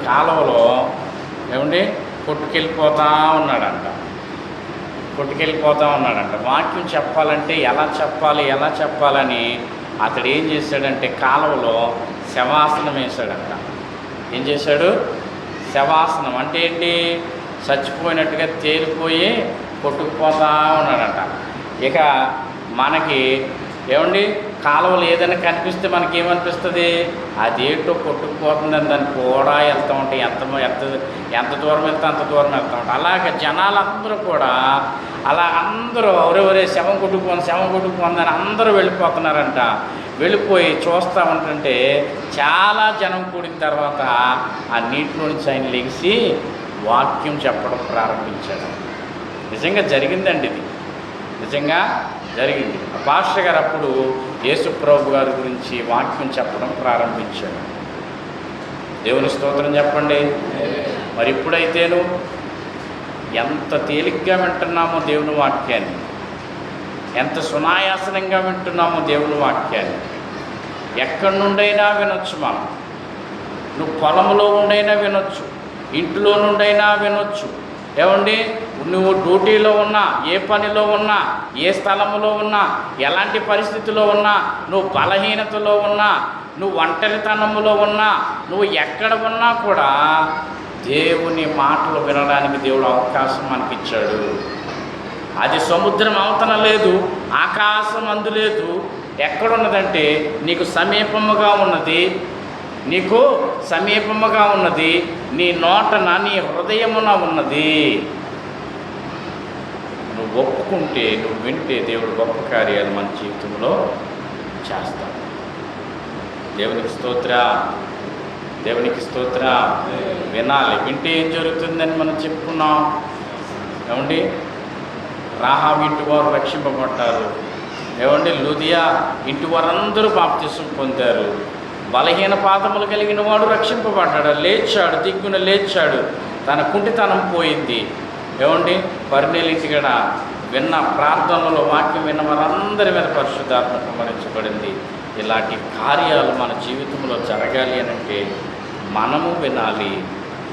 కాలువలో కొట్టుకెళ్ళిపోతూ ఉన్నాడంట. వాక్యం చెప్పాలంటే ఎలా చెప్పాలని అతడు ఏం చేశాడంటే కాలువలో శవాసనం వేశాడంట. ఏం చేశాడు? శవాసనం అంటే ఏంటి? చచ్చిపోయినట్టుగా తేలిపోయి కొట్టుకుపోతూ ఉన్నాడంట. ఇక మనకి కాలువలు ఏదైనా కనిపిస్తే మనకి ఏమనిపిస్తుంది? అదేంటో కొట్టుకుపోతుందని దాన్ని కూడా వెళ్తూ ఉంటాయి. ఎంత దూరం వెళ్తే అంత దూరం వెళ్తూ ఉంటాయి. అలాగే జనాలందరూ కూడా అందరూ ఒరే శవం కొట్టుకుపోతుందని అందరూ వెళ్ళిపోతున్నారంట. వెళ్ళిపోయి చూస్తూ ఉంటుంటే చాలా జనం కూడిన తర్వాత ఆ నీటిలో నుంచి ఆయన లెగిసి వాక్యం చెప్పడం ప్రారంభించాడు. నిజంగా జరిగిందండి, ఇది నిజంగా జరిగింది. పాస్టర్ గారు అప్పుడు యేసు ప్రభు గారి గురించి వాక్యం చెప్పడం ప్రారంభించాడు. దేవుని స్తోత్రం చెప్పండి. మరి ఇప్పుడైతేను ఎంత తేలిగ్గా వింటున్నామో దేవుని వాక్యాన్ని, ఎంత సునాయాసనంగా వింటున్నామో దేవుని వాక్యాన్ని. ఎక్కడి నుండైనా వినొచ్చు మనం. నువ్వు పొలంలో ఉండైనా వినొచ్చు, ఇంట్లో నుండైనా వినొచ్చు. ఏమండి, నువ్వు డ్యూటీలో ఉన్నా, ఏ పనిలో ఉన్నా, ఏ స్థలంలో ఉన్నా, ఎలాంటి పరిస్థితిలో ఉన్నా, నువ్వు బలహీనతలో ఉన్నా, నువ్వు ఒంటరితనంలో ఉన్నా, నువ్వు ఎక్కడ ఉన్నా కూడా దేవుని మాటలు వినడానికి దేవుడు అవకాశం మనకిచ్చాడు. అది సముద్రం అవతల లేదు, ఆకాశం అందు లేదు. ఎక్కడున్నదంటే నీకు సమీపముగా ఉన్నది, నీకు సమీపముగా ఉన్నది, నీ నోటన, నీ హృదయమున ఉన్నది. నువ్వు ఒప్పుకుంటే, నువ్వు వింటే దేవుడు గొప్ప కార్యాలు మన జీవితంలో చేస్తాడు. దేవునికి స్తోత్ర, దేవునికి స్తోత్ర. వినాలి, వింటే ఏం జరుగుతుందని మనం చెప్పుకున్నాం. ఏమండి, రాహాబు ఇంటి వారు రక్షింపబడ్డారు. ఏమండి, లూదియా ఇంటి వారందరూ బాప్తిసం పొందారు. బలహీన పాదములు కలిగిన వాడు రక్షింపబడ్డాడు, లేచాడు, దిగ్గున లేచాడు, తన కుంటితనం పోయింది. ఏమండి, కర్నేలు ఇంటికాడ విన్న ప్రార్థనలో వాక్యం విన్న వారందరి మీద పరిశుద్ధాత్మ కుమ్మరించబడింది. ఇలాంటి కార్యాలు మన జీవితంలో జరగాలి అనంటే మనము వినాలి,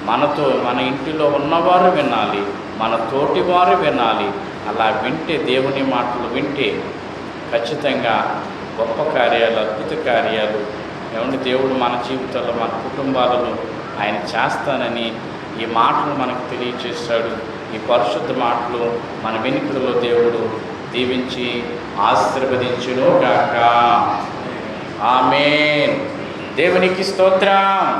మనతో మన ఇంటిలో ఉన్నవారు వినాలి, మన తోటి వారు వినాలి. అలా వింటే, దేవుని మాటలు వింటే ఖచ్చితంగా గొప్ప కార్యాలు, అద్భుత కార్యాలు ఏమంటే దేవుడు మన జీవితంలో, మన కుటుంబాలలో ఆయన చేస్తానని ఈ మాటలు మనకు తెలియచేశాడు. ఈ పరిశుద్ధ మాటలు మన వెనుకలలో దేవుడు దీవించి ఆశీర్వదించును గాక. ఆమేన్. దేవునికి స్తోత్రం.